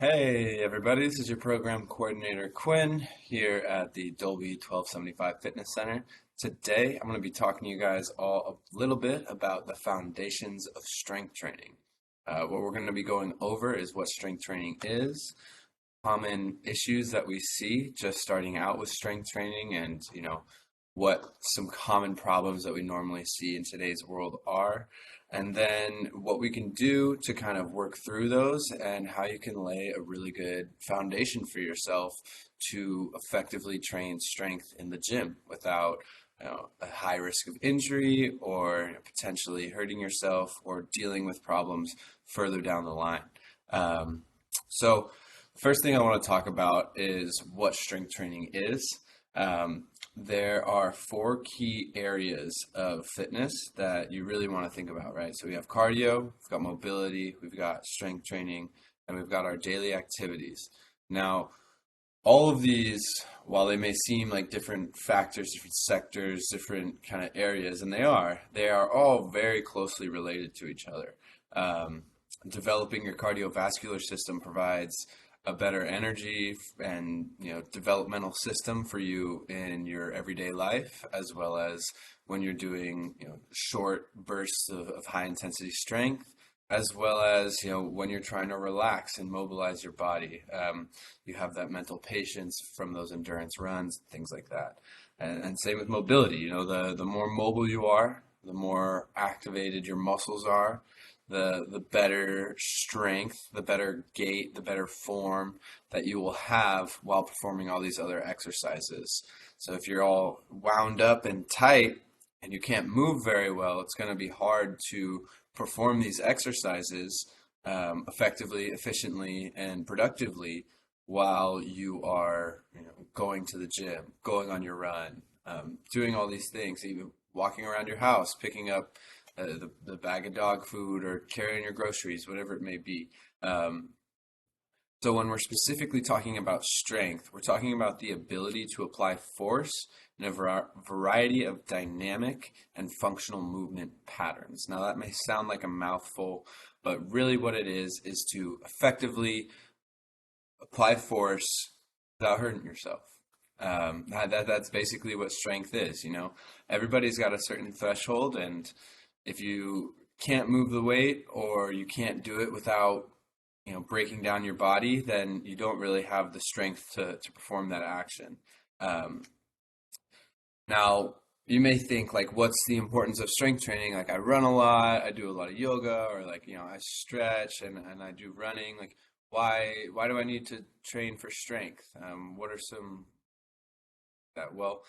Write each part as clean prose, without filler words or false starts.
Hey everybody, this is your program coordinator Quinn here at the Dolby 1275 Fitness Center. Today I'm going to be talking to you guys all a little bit about the foundations of strength training. What we're going to be going over is what strength training is, common issues that we see just starting out with strength training, and what some common problems that we normally see in today's world are, and then what we can do to kind of work through those, and how you can lay a really good foundation for yourself to effectively train strength in the gym without a high risk of injury or potentially hurting yourself or dealing with problems further down the line. So first thing I want to talk about is what strength training is. There are four key areas of fitness that you really want to think about, right? So we have cardio, we've got mobility, we've got strength training, and we've got our daily activities. Now, all of these, while they may seem like different factors, different sectors, different kind of areas, and they are all very closely related to each other. Developing your cardiovascular system provides a better energy and developmental system for you in your everyday life, as well as when you're doing short bursts of high intensity strength, as well as when you're trying to relax and mobilize your body. You have that mental patience from those endurance runs, things like that. And same with mobility. The more mobile you are, the more activated your muscles are, the better strength, the better gait, the better form that you will have while performing all these other exercises. So if you're all wound up and tight and you can't move very well, it's going to be hard to perform these exercises effectively, efficiently, and productively while you are going to the gym, going on your run, doing all these things, even walking around your house, picking up the bag of dog food or carrying your groceries, whatever it may be. So when we're specifically talking about strength, we're talking about the ability to apply force in a variety of dynamic and functional movement patterns. Now that may sound like a mouthful, but really what it is to effectively apply force without hurting yourself. That's basically what strength is. Everybody's got a certain threshold, and if you can't move the weight or you can't do it without breaking down your body, then you don't really have the strength to perform that action. Now, you may think, like, what's the importance of strength training? Like, I run a lot, I do a lot of yoga, or like, I stretch and I do running. Like, why do I need to train for strength? What are some that? Well,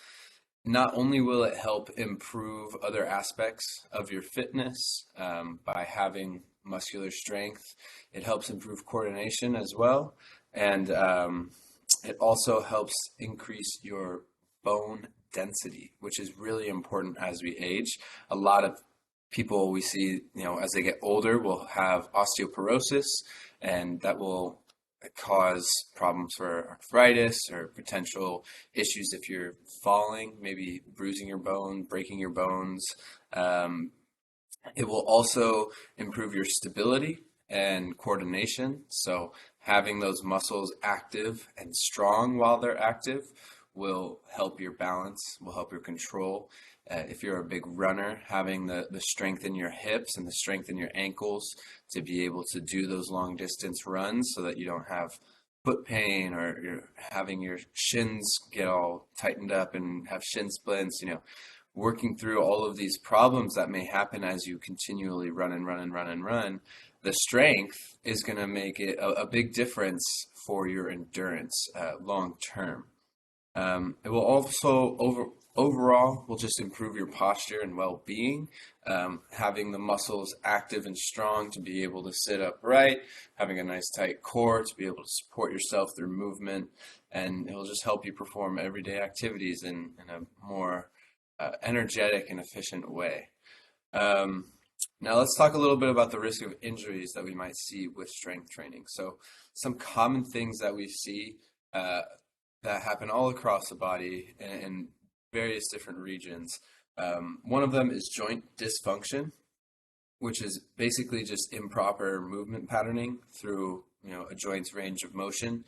not only will it help improve other aspects of your fitness by having muscular strength, it helps improve coordination as well. And it also helps increase your bone density, which is really important as we age. A lot of people we see, as they get older, will have osteoporosis, and that will cause problems for arthritis or potential issues if you're falling, maybe bruising your bone, breaking your bones. It will also improve your stability and coordination. So having those muscles active and strong while they're active will help your balance, will help your control. If you're a big runner, having the strength in your hips and the strength in your ankles to be able to do those long distance runs so that you don't have foot pain or you're having your shins get all tightened up and have shin splints, working through all of these problems that may happen as you continually run and run and run and run. The strength is going to make it a big difference for your endurance long term. It will also overall will just improve your posture and well-being. Having the muscles active and strong to be able to sit upright, having a nice tight core to be able to support yourself through movement, and it will just help you perform everyday activities in a more energetic and efficient way. Now let's talk a little bit about the risk of injuries that we might see with strength training. So some common things that we see that happen all across the body in various different regions. One of them is joint dysfunction, which is basically just improper movement patterning through a joint's range of motion.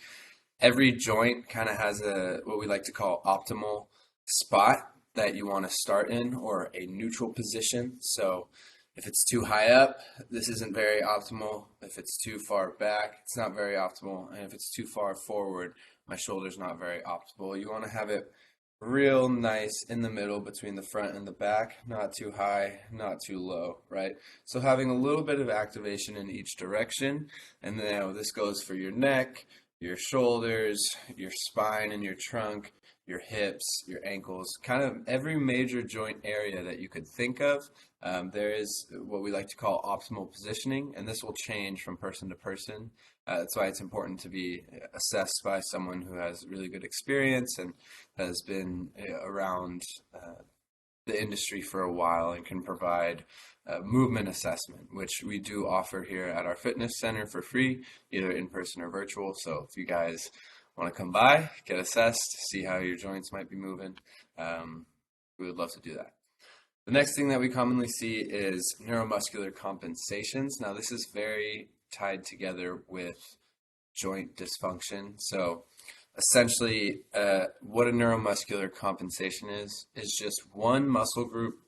Every joint kind of has a what we like to call optimal spot that you want to start in, or a neutral position. So if it's too high up, this isn't very optimal. If it's too far back, it's not very optimal. And if it's too far forward, my shoulder's not very optimal. You want to have it real nice in the middle between the front and the back, not too high, not too low, right? So having a little bit of activation in each direction, and then this goes for your neck, your shoulders, your spine and your trunk, your hips, your ankles, kind of every major joint area that you could think of. There is what we like to call optimal positioning, and this will change from person to person. That's why it's important to be assessed by someone who has really good experience and has been around the industry for a while and can provide movement assessment, which we do offer here at our fitness center for free, either in person or virtual. So if you guys want to come by, get assessed, see how your joints might be moving, we would love to do that. The next thing that we commonly see is neuromuscular compensations. Now, this is very tied together with joint dysfunction. So essentially, what a neuromuscular compensation is just one muscle group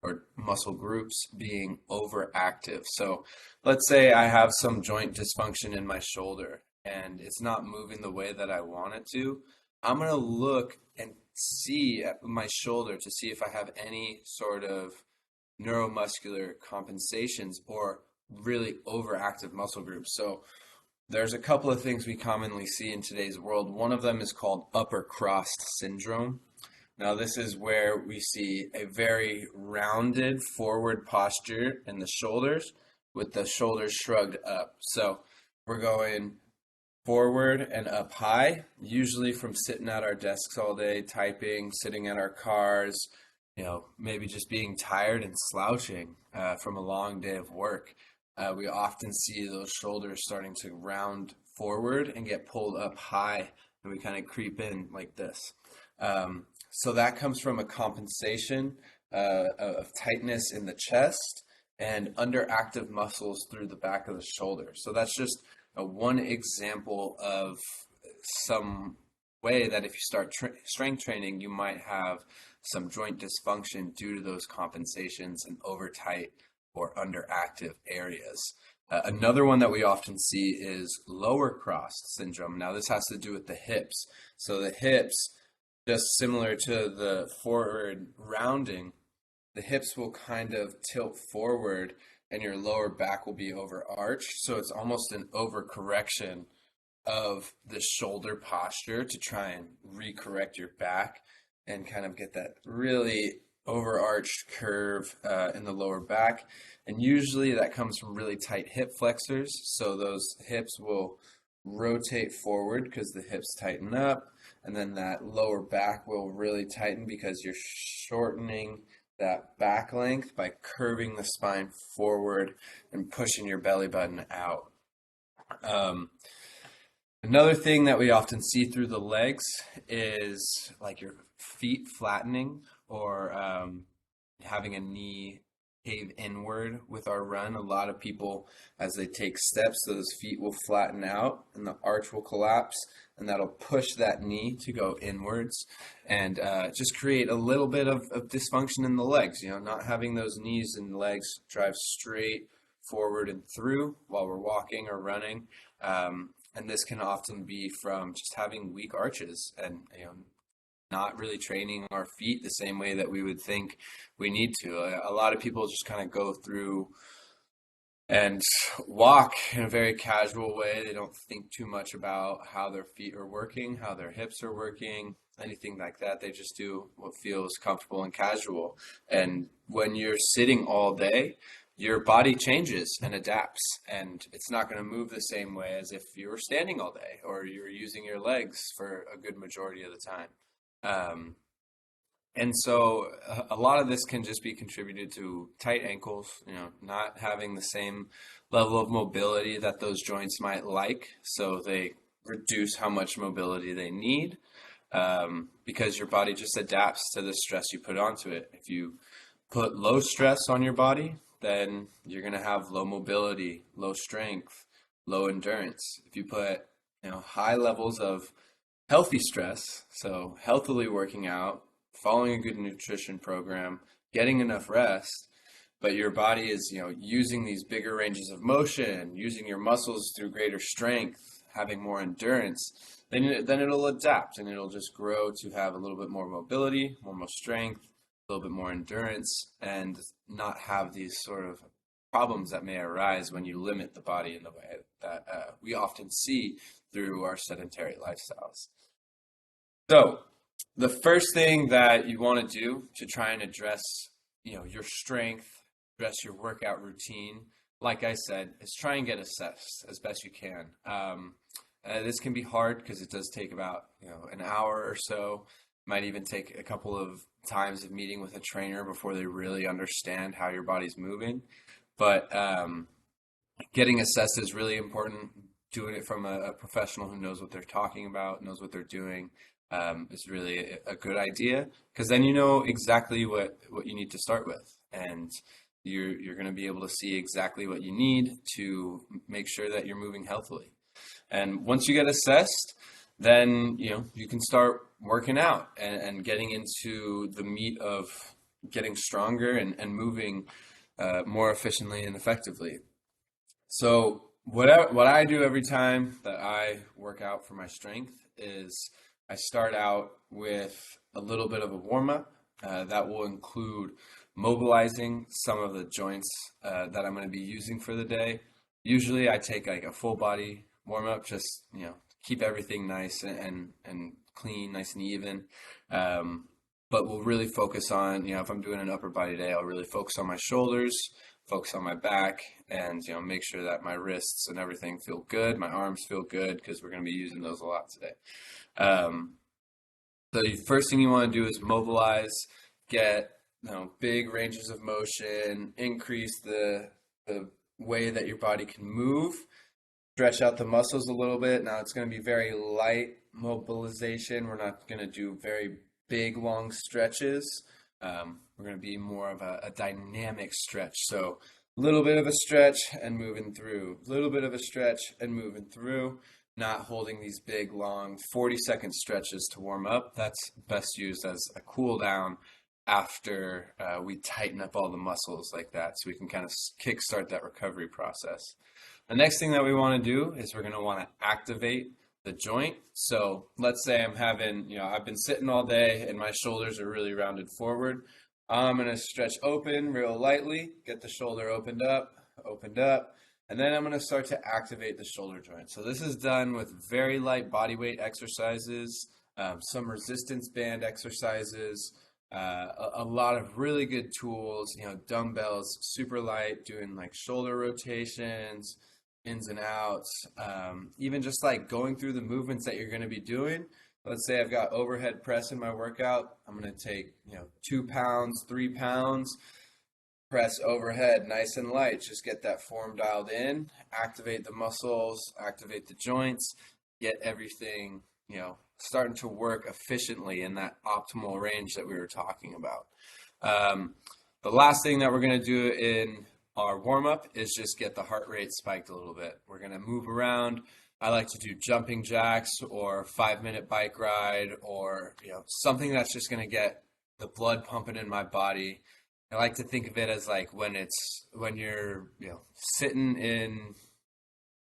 or muscle groups being overactive. So let's say I have some joint dysfunction in my shoulder and it's not moving the way that I want it to. I'm going to look and see at my shoulder to see if I have any sort of neuromuscular compensations or really overactive muscle groups. So there's a couple of things we commonly see in today's world. One of them is called upper crossed syndrome. Now, this is where we see a very rounded forward posture in the shoulders with the shoulders shrugged up. So we're going forward and up high, usually from sitting at our desks all day, typing, sitting at our cars, maybe just being tired and slouching from a long day of work. We often see those shoulders starting to round forward and get pulled up high, and we kind of creep in like this. So that comes from a compensation of tightness in the chest and underactive muscles through the back of the shoulder. So that's just one example of some way that if you start strength training, you might have some joint dysfunction due to those compensations and over tight or underactive areas. Another one that we often see is lower crossed syndrome. Now, this has to do with the hips. So the hips, just similar to the forward rounding, the hips will kind of tilt forward and your lower back will be overarched. So it's almost an overcorrection of the shoulder posture to try and recorrect your back and kind of get that really overarched curve in the lower back. And usually that comes from really tight hip flexors. So those hips will rotate forward because the hips tighten up, and then that lower back will really tighten because you're shortening that back length by curving the spine forward and pushing your belly button out. Another thing that we often see through the legs is like your feet flattening or having a knee cave inward with our run. A lot of people, as they take steps, those feet will flatten out and the arch will collapse, and that'll push that knee to go inwards and just create a little bit of dysfunction in the legs. Not having those knees and legs drive straight forward and through while we're walking or running. And this can often be from just having weak arches and not really training our feet the same way that we would think we need to. A lot of people just kind of go through and walk in a very casual way. They don't think too much about how their feet are working, how their hips are working, anything like that. They just do what feels comfortable and casual. And when you're sitting all day, your body changes and adapts, and it's not going to move the same way as if you were standing all day or you were using your legs for a good majority of the time. And so a lot of this can just be contributed to tight ankles, not having the same level of mobility that those joints might like. So they reduce how much mobility they need because your body just adapts to the stress you put onto it. If you put low stress on your body, then you're going to have low mobility, low strength, low endurance. If you put, high levels of healthy stress, so healthily working out, following a good nutrition program, getting enough rest, but your body is, using these bigger ranges of motion, using your muscles through greater strength, having more endurance, then it'll adapt and it'll just grow to have a little bit more mobility, more strength, a little bit more endurance, and not have these sort of problems that may arise when you limit the body in the way that we often see through our sedentary lifestyles. So, the first thing that you want to do to try and address, your strength, address your workout routine, like I said, is try and get assessed as best you can. This can be hard because it does take about, an hour or so. Might even take a couple of times of meeting with a trainer before they really understand how your body's moving. But getting assessed is really important. Doing it from a professional who knows what they're talking about, knows what they're doing, is really a good idea, because then you know exactly what you need to start with, and you're going to be able to see exactly what you need to make sure that you're moving healthily. And once you get assessed, then you can start working out and getting into the meat of getting stronger and moving more efficiently and effectively. So what I do every time that I work out for my strength is I start out with a little bit of a warm-up that will include mobilizing some of the joints that I'm going to be using for the day. Usually I take like a full body warm-up, just keep everything nice and clean, nice and even. But we'll really focus on, if I'm doing an upper body day, I'll really focus on my shoulders, focus on my back, and make sure that my wrists and everything feel good, my arms feel good, because we're going to be using those a lot today. So the first thing you want to do is mobilize, get big ranges of motion, increase the way that your body can move, stretch out the muscles a little bit. Now it's going to be very light mobilization. We're not going to do very big long stretches. We're going to be more of a dynamic stretch. So a little bit of a stretch and moving through, a little bit of a stretch and moving through, not holding these big long 40-second stretches to warm up. That's best used as a cool down after we tighten up all the muscles like that, so we can kind of kickstart that recovery process. The next thing that we want to do is we're going to want to activate the joint. So let's say I'm having, I've been sitting all day and my shoulders are really rounded forward. I'm going to stretch open real lightly, get the shoulder opened up, and then I'm going to start to activate the shoulder joint. So this is done with very light body weight exercises, some resistance band exercises, a lot of really good tools, dumbbells, super light, doing like shoulder rotations, ins and outs, even just like going through the movements that you're going to be doing. Let's say I've got overhead press in my workout. I'm going to take 2 pounds, 3 pounds, press overhead nice and light. Just get that form dialed in, activate the muscles, activate the joints, get everything starting to work efficiently in that optimal range that we were talking about. The last thing that we're going to do in our warm-up is just get the heart rate spiked a little bit. We're going to move around. I like to do jumping jacks or 5-minute bike ride, or something that's just going to get the blood pumping in my body. I like to think of it as like when you're sitting in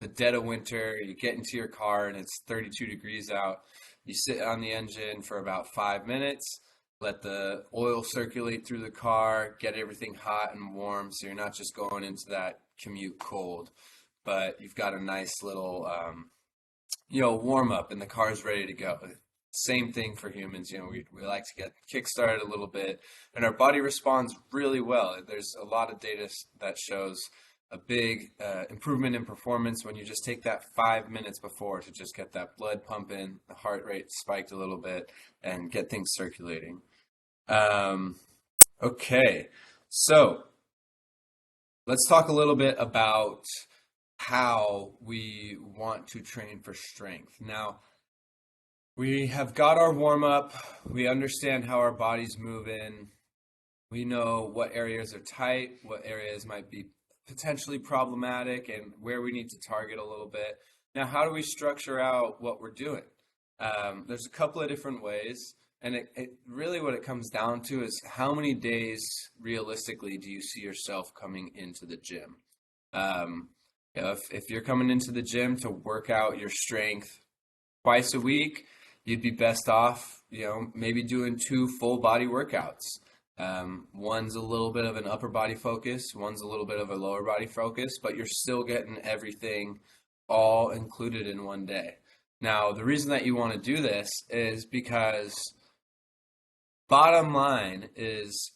the dead of winter, you get into your car and it's 32 degrees out. You sit on the engine for about 5 minutes, let the oil circulate through the car, get everything hot and warm, so you're not just going into that commute cold, but you've got a nice little, warm up and the car's ready to go. Same thing for humans. We like to get kick-started a little bit, and our body responds really well. There's a lot of data that shows a big improvement in performance when you just take that 5 minutes before to just get that blood pumping, the heart rate spiked a little bit, and get things circulating. Okay, so let's talk a little bit about how we want to train for strength. Now, we have got our warm-up, we understand how our body's moving, we know what areas are tight, what areas might be potentially problematic and where we need to target a little bit. Now, how do we structure out what we're doing? There's a couple of different ways, and it really what it comes down to is how many days realistically do you see yourself coming into the gym? Um, if you're coming into the gym to work out your strength twice a week, you'd be best off, maybe doing two full body workouts. One's a little bit of an upper body focus, one's a little bit of a lower body focus, but you're still getting everything all included in one day. Now, the reason that you want to do this is because bottom line is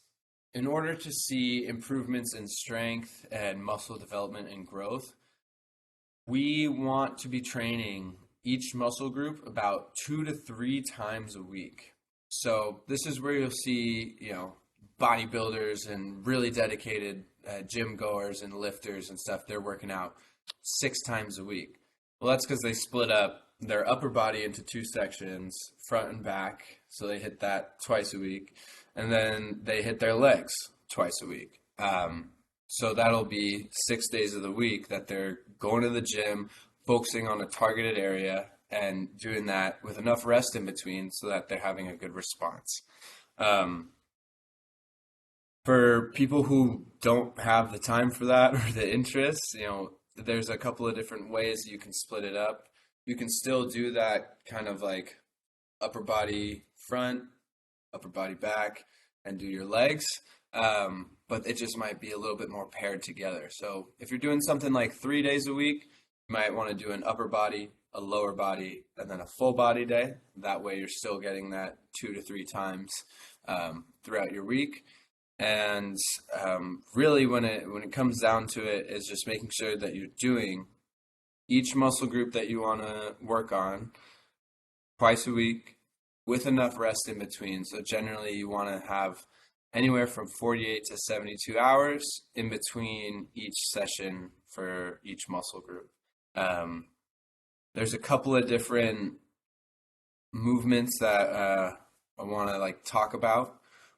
in order to see improvements in strength and muscle development and growth, we want to be training each muscle group about 2 to 3 times a week. So this is where you'll see, bodybuilders and really dedicated gym goers and lifters and stuff. They're working out 6 times a week. Well, that's because they split up their upper body into two sections, front and back. So they hit that twice a week, and then they hit their legs twice a week. So that'll be 6 days of the week that they're going to the gym, focusing on a targeted area, and doing that with enough rest in between so that they're having a good response. For people who don't have the time for that or the interest, there's a couple of different ways you can split it up. You can still do that kind of like upper body front, upper body back, and do your legs. But it just might be a little bit more paired together. So if you're doing something like 3 days a week, you might want to do an upper body, a lower body, and then a full body day. That way you're still getting that 2 to 3 times throughout your week. And really when it comes down to it is just making sure that you're doing each muscle group that you want to work on twice a week with enough rest in between. So generally you want to have anywhere from 48 to 72 hours in between each session for each muscle group. There's a couple of different movements that I want to talk about,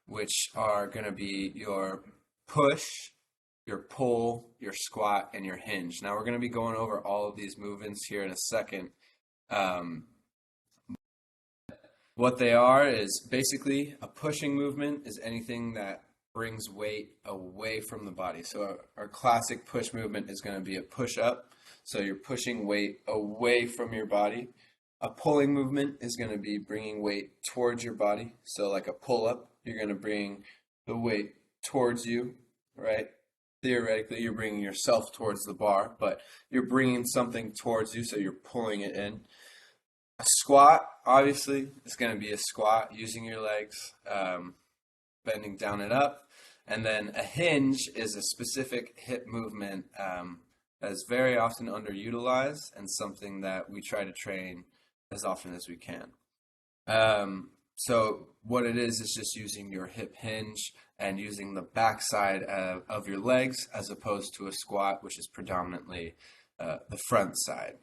which are going to be your push, your pull, your squat, and your hinge. Now we're going to be going over all of these movements here in a second. What they are is basically a pushing movement is anything that brings weight away from the body. So our classic push movement is going to be a push up. So you're pushing weight away from your body. A pulling movement is going to be bringing weight towards your body. So like a pull up, you're going to bring the weight towards you, right? Theoretically, you're bringing yourself towards the bar, but you're bringing something towards you, so you're pulling it in. A squat, obviously, is going to be a squat using your legs, bending down and up. And then a hinge is a specific hip movement that is very often underutilized and something that we try to train as often as we can. So what it is just using your hip hinge and using the backside of your legs as opposed to a squat, which is predominantly the front side.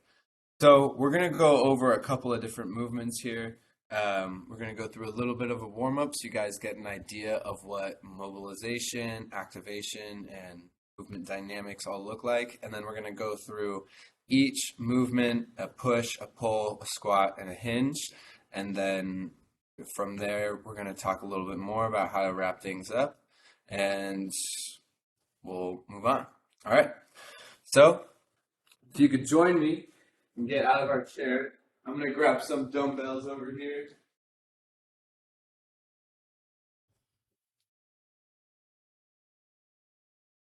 So we're going to go over a couple of different movements here. We're going to go through a little bit of a warm-up so you guys get an idea of what mobilization, activation, and movement dynamics all look like. And then we're going to go through each movement, a push, a pull, a squat, and a hinge. And then from there, we're going to talk a little bit more about how to wrap things up. And we'll move on. All right. So if you could join me and get out of our chair, I'm going to grab some dumbbells over here.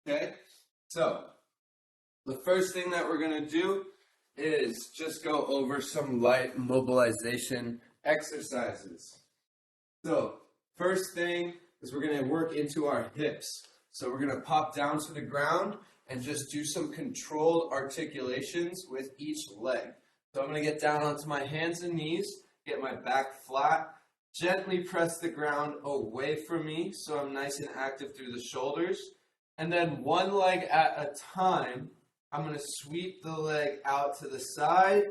Okay, so the first thing that we're going to do is just go over some light mobilization exercises. So first thing is we're going to work into our hips. So we're going to pop down to the ground and just do some controlled articulations with each leg. So I'm going to get down onto my hands and knees, get my back flat, gently press the ground away from me so I'm nice and active through the shoulders. And then one leg at a time, I'm going to sweep the leg out to the side,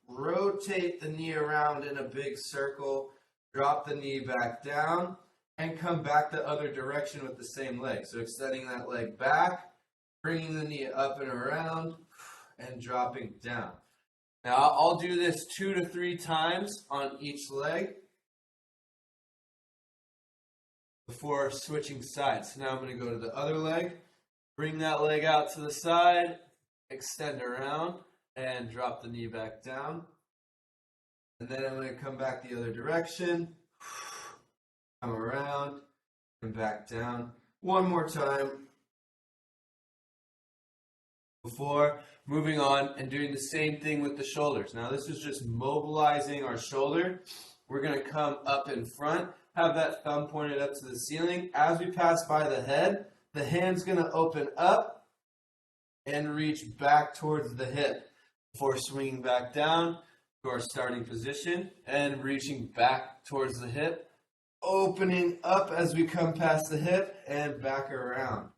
rotate the knee around in a big circle, drop the knee back down, and come back the other direction with the same leg. So extending that leg back, bringing the knee up and around, and dropping down. Now I'll do this 2 to 3 times on each leg before switching sides. So now I'm going to go to the other leg, bring that leg out to the side, extend around, and drop the knee back down. And then I'm going to come back the other direction, come around, and back down. One more time before moving on and doing the same thing with the shoulders. Now this is just mobilizing our shoulder. We're going to come up in front, have that thumb pointed up to the ceiling. As we pass by the hand's going to open up and reach back towards the hip before swinging back down to our starting position and reaching back towards the hip, opening up as we come past the hip and back around.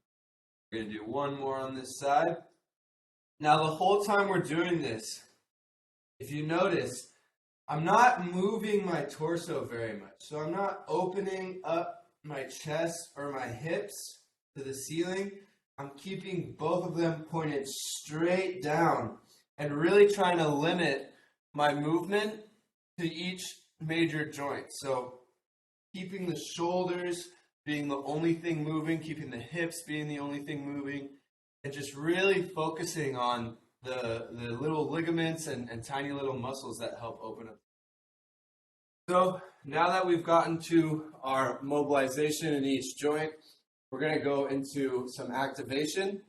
We're going to do one more on this side. Now the whole time we're doing this, if you notice, I'm not moving my torso very much. So I'm not opening up my chest or my hips to the ceiling. I'm keeping both of them pointed straight down and really trying to limit my movement to each major joint. So keeping the shoulders being the only thing moving, keeping the hips being the only thing moving, and just really focusing on the little ligaments and tiny little muscles that help open up. So now that we've gotten to our mobilization in each joint, we're going to go into some activation.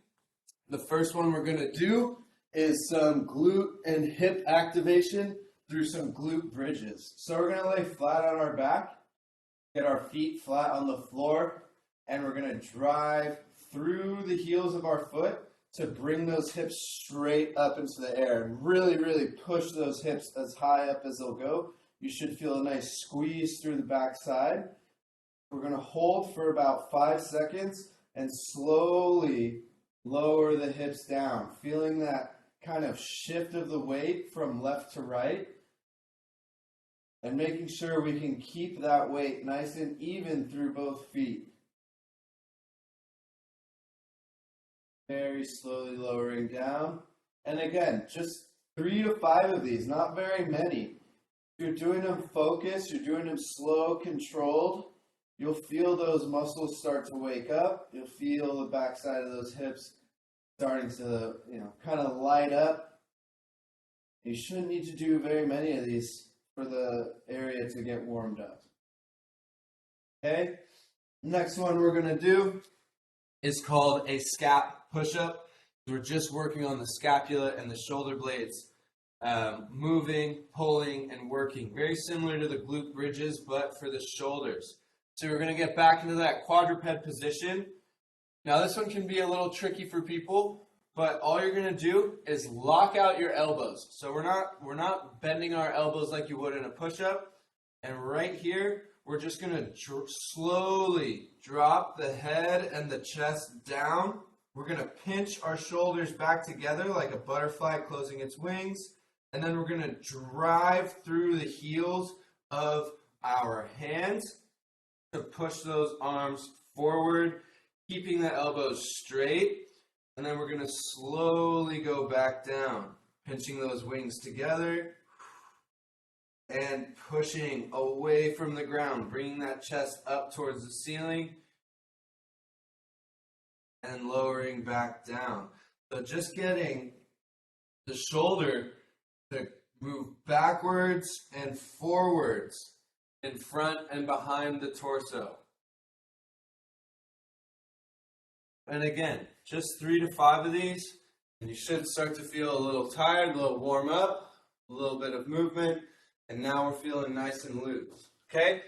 The first one we're going to do is some glute and hip activation through some glute bridges. So we're going to lay flat on our back, get our feet flat on the floor, and we're going to drive through the heels of our foot to bring those hips straight up into the air and really, really push those hips as high up as they'll go. You should feel a nice squeeze through the back side. We're going to hold for about 5 seconds and slowly lower the hips down, feeling that kind of shift of the weight from left to right and making sure we can keep that weight nice and even through both feet. Very slowly lowering down. And again, just 3 to 5 of these, not very many. If you're doing them focused, you're doing them slow, controlled, you'll feel those muscles start to wake up. You'll feel the backside of those hips starting to, kind of light up. You shouldn't need to do very many of these for the area to get warmed up. Okay? Next one we're going to do is called a scap push-up. We're just working on the scapula and the shoulder blades, moving, pulling, and working. Very similar to the glute bridges, but for the shoulders. So we're going to get back into that quadruped position. Now this one can be a little tricky for people, but all you're going to do is lock out your elbows. So we're not bending our elbows like you would in a push-up. And right here, we're just going to slowly drop the head and the chest down. We're going to pinch our shoulders back together like a butterfly closing its wings. And then we're going to drive through the heels of our hands to push those arms forward, keeping the elbows straight. And then we're going to slowly go back down, pinching those wings together and pushing away from the ground, bringing that chest up towards the ceiling and lowering back down. So just getting the shoulder to move backwards and forwards in front and behind the torso. And again, just 3 to 5 of these, and you should start to feel a little tired, a little warm up, a little bit of movement, and now we're feeling nice and loose. Okay?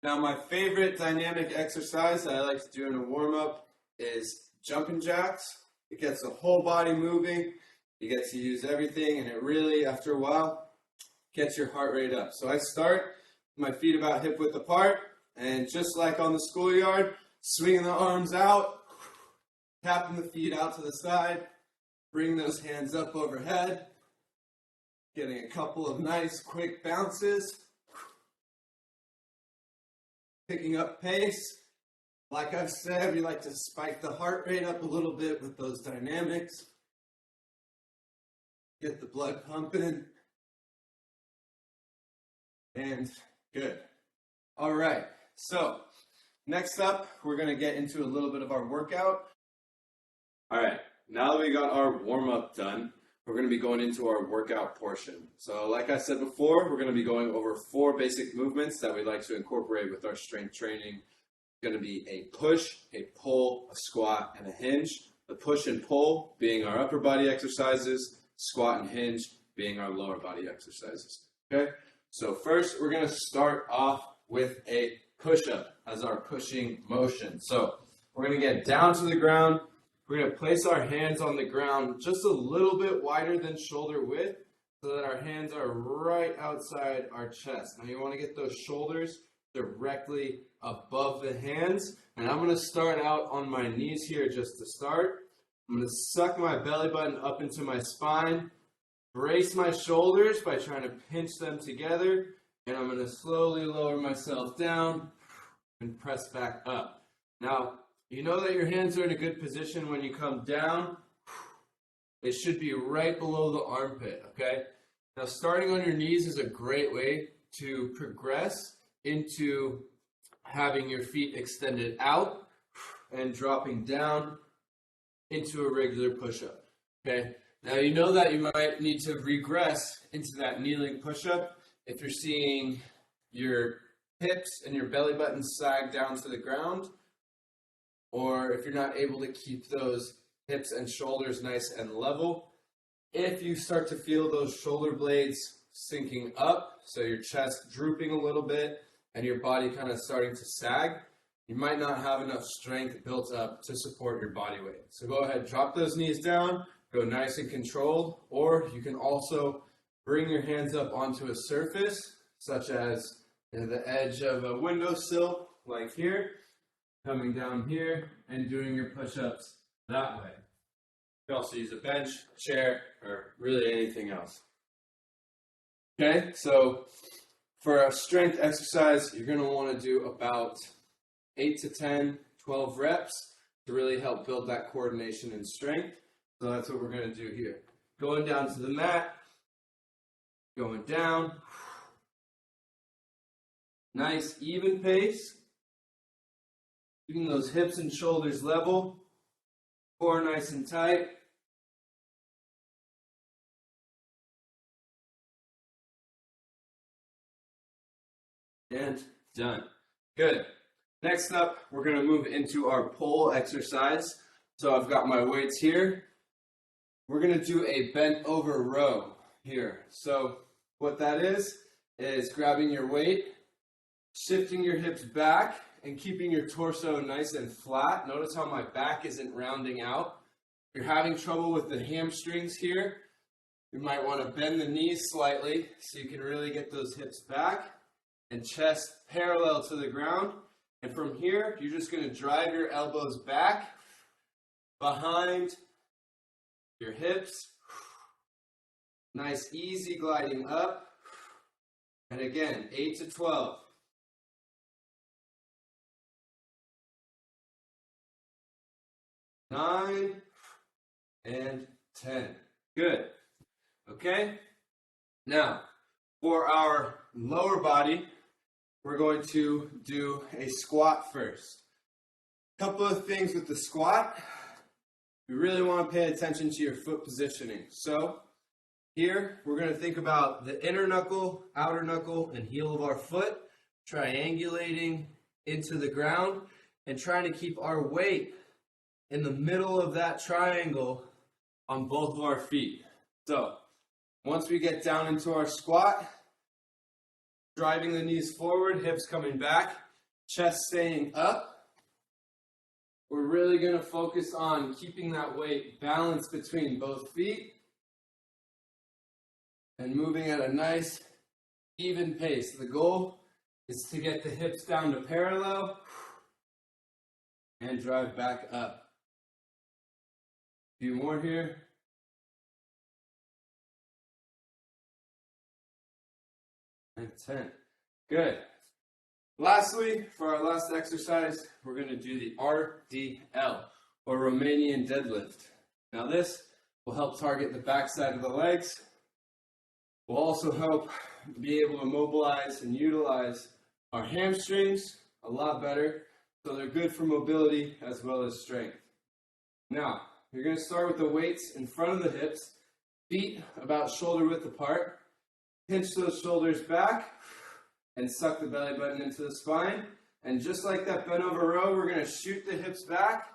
Now my favorite dynamic exercise that I like to do in a warm-up is jumping jacks. It gets the whole body moving. You get to use everything, and it really, after a while, gets your heart rate up. So I start with my feet about hip width apart, and just like on the schoolyard, swinging the arms out, tapping the feet out to the side, bring those hands up overhead, getting a couple of nice quick bounces, picking up pace, Like I've said, we like to spike the heart rate up a little bit with those dynamics. Get the blood pumping. And good. All right. So next up, we're going to get into a little bit of our workout. All right, now that we got our warm-up done, we're going to be going into our workout portion. So like I said before, we're going to be going over 4 basic movements that we like to incorporate with our strength training. It's going to be a push, a pull, a squat, and a hinge. The push and pull being our upper body exercises, squat and hinge being our lower body exercises. Okay, so first we're going to start off with a push-up as our pushing motion. So we're going to get down to the ground. We're going to place our hands on the ground just a little bit wider than shoulder width so that our hands are right outside our chest. Now you want to get those shoulders directly above the hands. And I'm going to start out on my knees here just to start. I'm going to suck my belly button up into my spine, brace my shoulders by trying to pinch them together, and I'm going to slowly lower myself down and press back up. Now, you know that your hands are in a good position when you come down. It should be right below the armpit, okay? Now, starting on your knees is a great way to progress into having your feet extended out and dropping down into a regular push-up, okay? Now, you know that you might need to regress into that kneeling push-up if you're seeing your hips and your belly button sag down to the ground, or if you're not able to keep those hips and shoulders nice and level. If you start to feel those shoulder blades sinking up, so your chest drooping a little bit and your body kind of starting to sag, you might not have enough strength built up to support your body weight. So go ahead, drop those knees down, go nice and controlled, or you can also bring your hands up onto a surface, such as the edge of a windowsill, like here, coming down here and doing your push-ups that way. You can also use a bench, chair, or really anything else. Okay, so for a strength exercise, you're going to want to do about 8 to 10, 12 reps to really help build that coordination and strength. So that's what we're going to do here. Going down to the mat, going down. Nice even pace. Keeping those hips and shoulders level, core nice and tight. And done. Good. Next up, we're going to move into our pull exercise. So I've got my weights here. We're going to do a bent over row here. So what that is grabbing your weight, shifting your hips back, and keeping your torso nice and flat. Notice how my back isn't rounding out. If you're having trouble with the hamstrings here, you might want to bend the knees slightly so you can really get those hips back and chest parallel to the ground. And from here, you're just going to drive your elbows back, behind your hips. Nice, easy gliding up. And again, 8 to 12. 9 and 10. Good. Okay? Now, for our lower body, we're going to do a squat first. A couple of things with the squat. You really want to pay attention to your foot positioning. So, here, we're going to think about the inner knuckle, outer knuckle, and heel of our foot, triangulating into the ground, and trying to keep our weight in the middle of that triangle on both of our feet. So, once we get down into our squat, driving the knees forward, hips coming back, chest staying up, we're really going to focus on keeping that weight balanced between both feet and moving at a nice, even pace. The goal is to get the hips down to parallel and drive back up. A few more here. And 10. Good. Lastly, for our last exercise, we're going to do the RDL, or Romanian deadlift. Now this will help target the backside of the legs. Will also help be able to mobilize and utilize our hamstrings a lot better, so they're good for mobility as well as strength. Now, you're going to start with the weights in front of the hips, feet about shoulder width apart. Pinch those shoulders back and suck the belly button into the spine. And just like that bent over row, we're going to shoot the hips back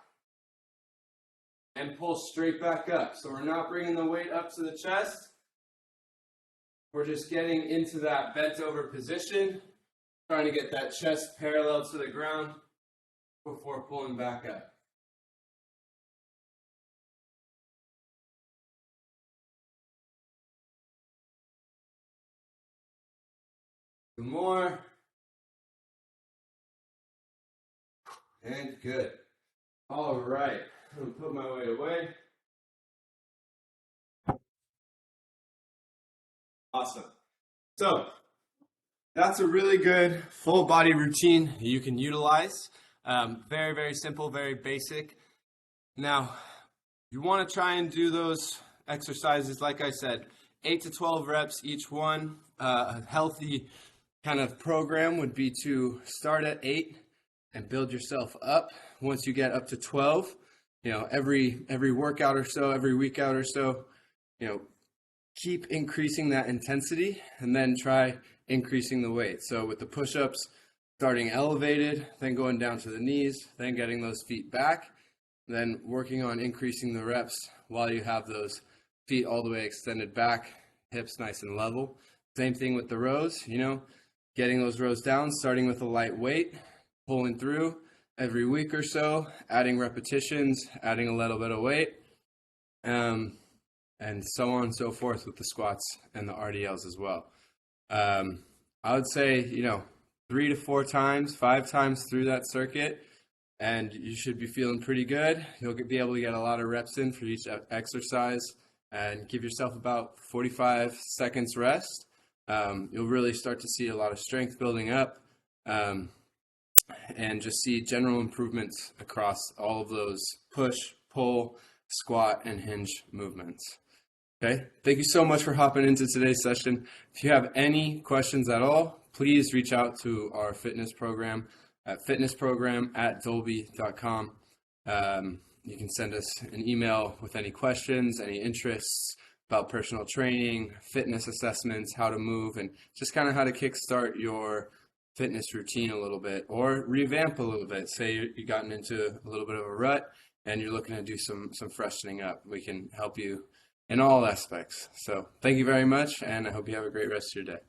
and pull straight back up. So we're not bringing the weight up to the chest. We're just getting into that bent over position, trying to get that chest parallel to the ground before pulling back up. Some more. And good. All right. I'm going to put my weight away. Awesome. So, that's a really good full body routine you can utilize. Very, very simple, very basic. Now, you want to try and do those exercises, like I said, 8 to 12 reps each one. A healthy kind of program would be to start at 8 and build yourself up. Once you get up to 12, every workout or so, every week out or so, keep increasing that intensity and then try increasing the weight. So with the push-ups, starting elevated, then going down to the knees, then getting those feet back, then working on increasing the reps while you have those feet all the way extended back, hips nice and level. Same thing with the rows, getting those rows down, starting with a light weight, pulling through every week or so, adding repetitions, adding a little bit of weight, and so on and so forth with the squats and the RDLs as well. I would say, 3 to 4 times, 5 times through that circuit, and you should be feeling pretty good. You'll be able to get a lot of reps in for each exercise and give yourself about 45 seconds rest. You'll really start to see a lot of strength building up, and just see general improvements across all of those push, pull, squat, and hinge movements. Okay, thank you so much for hopping into today's session. If you have any questions at all, please reach out to our fitness program at fitnessprogram@dolby.com. You can send us an email with any questions, any interests about personal training, fitness assessments, how to move, and just kind of how to kickstart your fitness routine a little bit or revamp a little bit. Say you've gotten into a little bit of a rut and you're looking to do some freshening up. We can help you in all aspects. So thank you very much, and I hope you have a great rest of your day.